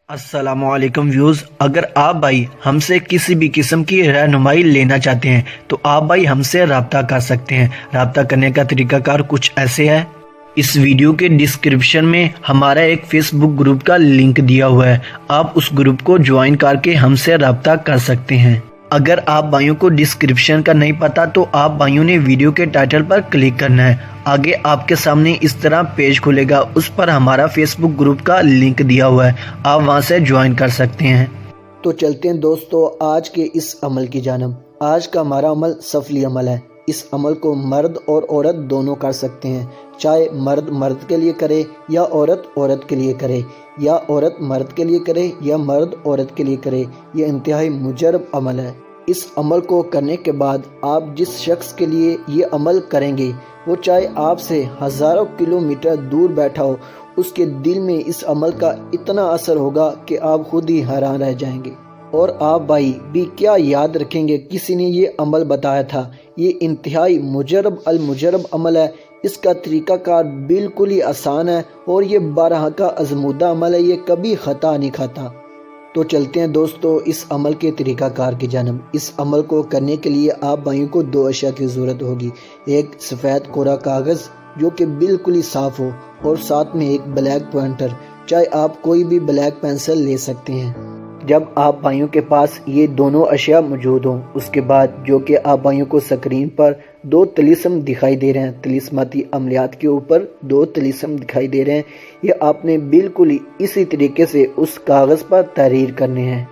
अस्सलाम वालेकुम व्यूज़। अगर आप भाई हमसे किसी भी किस्म की रहनुमाई लेना चाहते हैं तो आप भाई हमसे रब्ता कर सकते हैं। रब्ता करने का तरीकाकार कुछ ऐसे है। इस वीडियो के डिस्क्रिप्शन में हमारा एक फेसबुक ग्रुप का लिंक दिया हुआ है, आप उस ग्रुप को ज्वाइन करके हमसे रब्ता कर सकते हैं। अगर आप भाइयों को डिस्क्रिप्शन का नहीं पता तो आप भाइयों ने वीडियो के टाइटल पर क्लिक करना है। आगे आपके सामने इस तरह पेज खुलेगा, उस पर हमारा फेसबुक ग्रुप का लिंक दिया हुआ है, आप वहां से ज्वाइन कर सकते हैं। तो चलते हैं दोस्तों आज के इस अमल की जानब। आज का हमारा अमल सफली अमल है। इस अमल को मर्द और औरत दोनों कर सकते हैं, चाहे मर्द मर्द के लिए करे या औरत औरत के लिए करे, या औरत मर्द के लिए करे या मर्द औरत के लिए करे। ये इंतहाई मुजरब अमल है। इस अमल को करने के बाद आप जिस शख्स के लिए ये अमल करेंगे वो चाहे आपसे हज़ारों किलोमीटर दूर बैठा हो, उसके दिल में इस अमल का इतना असर होगा कि आप खुद ही हैरान रह जाएंगे। और आप भाई भी क्या याद रखेंगे, किसी ने ये अमल बताया था। ये इंतहाई मुजरब अल मुजरब अमल है। इसका तरीकाकार बिल्कुल ही आसान है और ये बारह का आजमूदा अमल है, ये कभी ख़ता नहीं खाता। तो चलते हैं दोस्तों इस अमल के तरीकाकार की जानब। इस अमल को करने के लिए आप भाइयों को दो अशिया की ज़रूरत होगी। एक सफ़ेद कोरा कागज़ जो कि बिल्कुल ही साफ़ हो, और साथ में एक ब्लैक पॉइंटर, चाहे आप कोई भी ब्लैक पेंसिल ले सकते हैं। जब आप भाइयों के पास ये दोनों अशिया मौजूद हों, उसके बाद जो कि आप भाइयों को स्क्रीन पर दो तलिस्म दिखाई दे रहे हैं, तलिस्माती अमलियात के ऊपर दो तलिस्म दिखाई दे रहे हैं, ये आपने बिल्कुल ही इसी तरीके से उस कागज़ पर तहरीर करने हैं।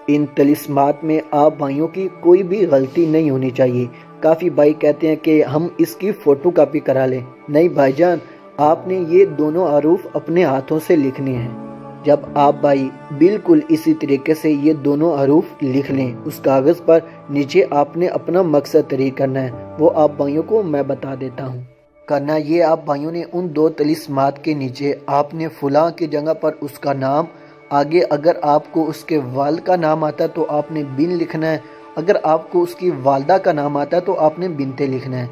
इन तलिस्मात में आप भाइयों की कोई भी गलती नहीं होनी चाहिए। काफ़ी भाई कहते हैं कि हम इसकी फ़ोटो कापी करा लें। नहीं भाईजान, आपने ये दोनों हरूफ अपने हाथों से लिखने हैं। जब आप भाई बिल्कुल इसी तरीके से ये दोनों हरूफ लिख लें उस कागज़ पर, नीचे आपने अपना मकसद तहरीर करना है। वो आप भाइयों को मैं बता देता हूँ। करना ये, आप भाइयों ने उन दो तलिस्मात के नीचे आपने फुलां की जगह पर उसका नाम, आगे अगर आपको उसके वालिद का नाम आता है तो आपने बिन लिखना है, अगर आपको उसकी वालदा का नाम आता है तो आपने बिनते लिखना है।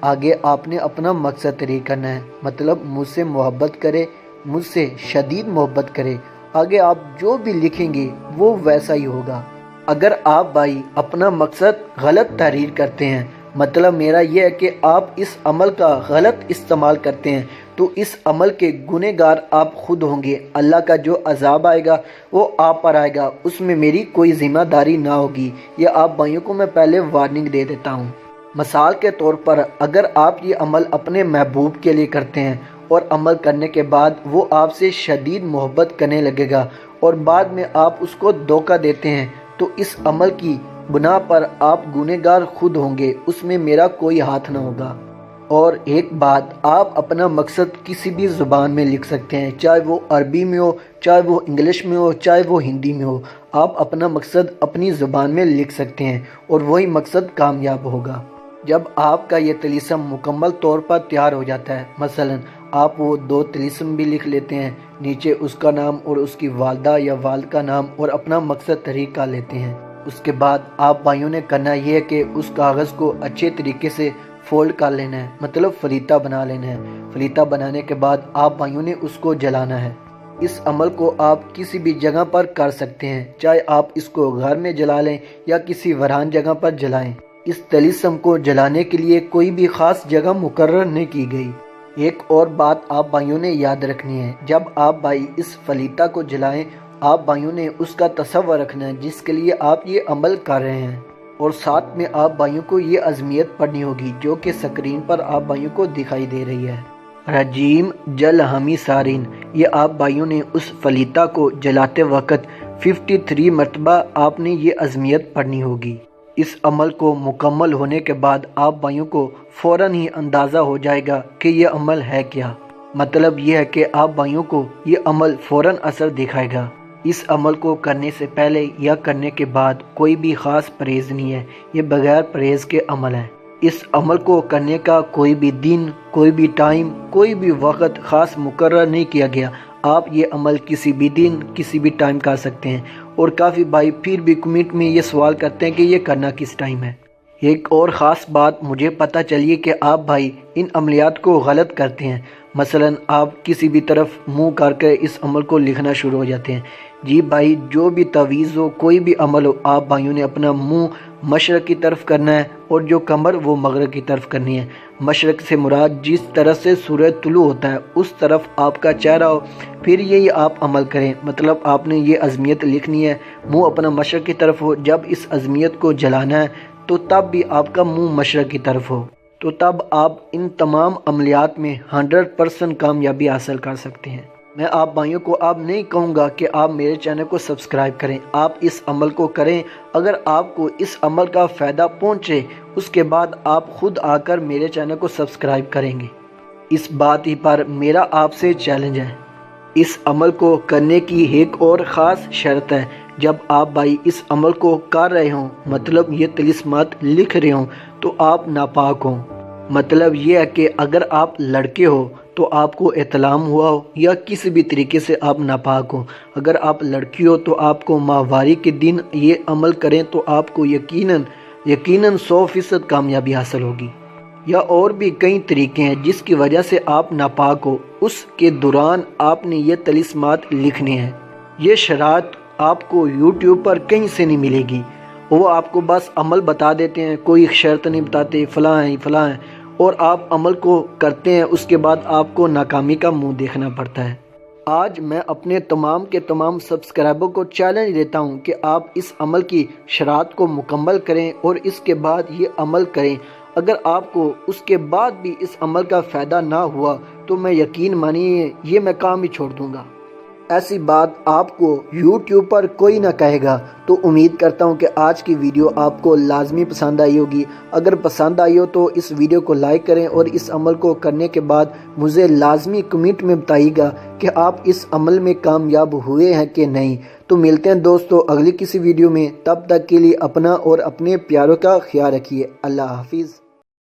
आगे आपने अपना मकसद तहरीर करना है, मतलब मुझसे मोहब्बत करे, मुझसे शदीद मोहब्बत करे। आगे आप जो भी लिखेंगे वो वैसा ही होगा। अगर आप भाई अपना मकसद गलत तहरीर करते हैं, मतलब मेरा ये है कि आप इस अमल का गलत इस्तेमाल करते हैं, तो इस अमल के गुनहगार आप खुद होंगे। अल्लाह का जो अजाब आएगा वो आप पर आएगा, उसमें मेरी कोई जिम्मेदारी ना होगी। ये आप भाइयों को मैं पहले वार्निंग दे देता हूँ। मिसाल के तौर पर अगर आप ये अमल अपने महबूब के लिए करते हैं और अमल करने के बाद वो आपसे शदीद मोहब्बत करने लगेगा और बाद में आप उसको धोखा देते हैं, तो इस अमल की गुनाह पर आप गुनहगार खुद होंगे, उसमें मेरा कोई हाथ ना होगा। और एक बात, आप अपना मकसद किसी भी ज़ुबान में लिख सकते हैं, चाहे वो अरबी में हो, चाहे वो इंग्लिश में हो, चाहे वो हिंदी में हो। आप अपना मकसद अपनी ज़ुबान में लिख सकते हैं और वही मकसद कामयाब होगा। जब आपका ये तलिस्म मुकम्मल तौर पर तैयार हो जाता है, मसलन आप वो दो तलिस्म भी लिख लेते हैं, नीचे उसका नाम और उसकी वालदा या वालिद का नाम और अपना मकसद तहरीर कर लेते हैं। उसके बाद आप भाइयों ने करना ये है कि उस कागज़ को अच्छे तरीके से फोल्ड कर लेना है, मतलब फलीता बना लेना है। फलीता बनाने के बाद आप भाइयों ने उसको जलाना है। इस अमल को आप किसी भी जगह पर कर सकते हैं, चाहे आप इसको घर में जला लें या किसी वरान जगह पर जलाएं। इस तलिस्म को जलाने के लिए कोई भी ख़ास जगह मुकर्रर नहीं की गई। एक और बात आप भाइयों ने याद रखनी है, जब आप भाई इस फलीता को जलाएं, आप भाइयों ने उसका तसव्वुर रखना है जिसके लिए आप ये अमल कर रहे हैं, और साथ में आप भाइयों को ये अज़मियत पढ़नी होगी जो कि स्क्रीन पर आप भाइयों को दिखाई दे रही है। रजीम जल हमी सारिन, ये आप भाइयों ने उस फलीता को जलाते वक़्त 53 मरतबा आपने ये अज़मियत पढ़नी होगी। इस अमल को मुकम्मल होने के बाद आप भाइयों को फ़ौरन ही अंदाज़ा हो जाएगा कि ये अमल है क्या। मतलब ये है कि आप भाइयों को ये अमल फ़ौरन असर दिखाएगा। इस अमल को करने से पहले या करने के बाद कोई भी ख़ास परहेज़ नहीं है, ये बग़ैर परहेज़ के अमल है। इस अमल को करने का कोई भी दिन, कोई भी टाइम, कोई भी वक्त ख़ास मुकर्रर नहीं किया गया। आप ये अमल किसी भी दिन, किसी भी टाइम कर सकते हैं। और काफ़ी भाई फिर भी कमेंट में ये सवाल करते हैं कि ये करना किस टाइम है। एक और ख़ास बात मुझे पता चली है कि आप भाई इन अमलियात को गलत करते हैं। مثلا آپ کسی بھی طرف منہ کر کے اس عمل کو لکھنا شروع ہو جاتے ہیں۔ جی بھائی، جو بھی تعویذ ہو، کوئی بھی عمل ہو، آپ بھائیوں نے اپنا منہ مشرق کی طرف کرنا ہے اور جو کمر وہ مغرب کی طرف کرنی ہے۔ مشرق سے مراد جس طرح سے سورج طلوع ہوتا ہے اس طرف آپ کا چہرہ ہو، پھر یہی آپ عمل کریں۔ مطلب آپ نے یہ عظمیت لکھنی ہے، منہ اپنا مشرق کی طرف ہو۔ جب اس عظمیت کو جلانا ہے تو تب بھی آپ کا منہ مشرق کی طرف ہو، تو تب آپ ان تمام عملیات میں 100% کامیابی حاصل کر سکتے ہیں۔ میں آپ بھائیوں کو اب نہیں کہوں گا کہ آپ میرے چینل کو سبسکرائب کریں، آپ اس عمل کو کریں۔ اگر آپ کو اس عمل کا فائدہ پہنچے اس کے بعد آپ خود آ کر میرے چینل کو سبسکرائب کریں گے۔ اس بات ہی پر میرا آپ سے چیلنج ہے۔ اس عمل کو کرنے کی ایک اور خاص شرط ہے، جب آپ بھائی اس عمل کو کر رہے ہوں، مطلب یہ طلسمات لکھ رہے ہوں، تو آپ ناپاک ہوں۔ مطلب یہ ہے کہ اگر آپ لڑکے ہو تو آپ کو احتلام ہوا ہو یا کسی بھی طریقے سے آپ ناپاک ہو۔ اگر آپ لڑکی ہو تو آپ کو ماہواری کے دن یہ عمل کریں تو آپ کو یقیناً 100% کامیابی حاصل ہوگی۔ یا اور بھی کئی طریقے ہیں جس کی وجہ سے آپ ناپاک ہو، اس کے دوران آپ نے یہ طلسمات لکھنے ہیں۔ یہ شرائط آپ کو یوٹیوب پر کہیں سے نہیں ملے گی، وہ آپ کو بس عمل بتا دیتے ہیں، کوئی شرط نہیں بتاتے، فلاں ہیں فلاں ہیں، اور آپ عمل کو کرتے ہیں، اس کے بعد آپ کو ناکامی کا منہ دیکھنا پڑتا ہے۔ آج میں اپنے تمام کے تمام سبسکرائبر کو چیلنج دیتا ہوں کہ آپ اس عمل کی شرائط کو مکمل کریں اور اس کے بعد یہ عمل کریں۔ اگر آپ کو اس کے بعد بھی اس عمل کا فائدہ نہ ہوا تو میں یقین مانیے یہ میں کام ہی چھوڑ دوں گا۔ ایسی بات آپ کو یوٹیوب پر کوئی نہ کہے گا۔ تو امید کرتا ہوں کہ آج کی ویڈیو آپ کو لازمی پسند آئی ہوگی۔ اگر پسند آئی ہو تو اس ویڈیو کو لائک کریں اور اس عمل کو کرنے کے بعد مجھے لازمی کمنٹ میں بتائیے گا کہ آپ اس عمل میں کامیاب ہوئے ہیں کہ نہیں۔ تو ملتے ہیں دوستو اگلی کسی ویڈیو میں، تب تک کے لیے اپنا اور اپنے پیاروں کا خیال رکھیے۔ اللہ حافظ۔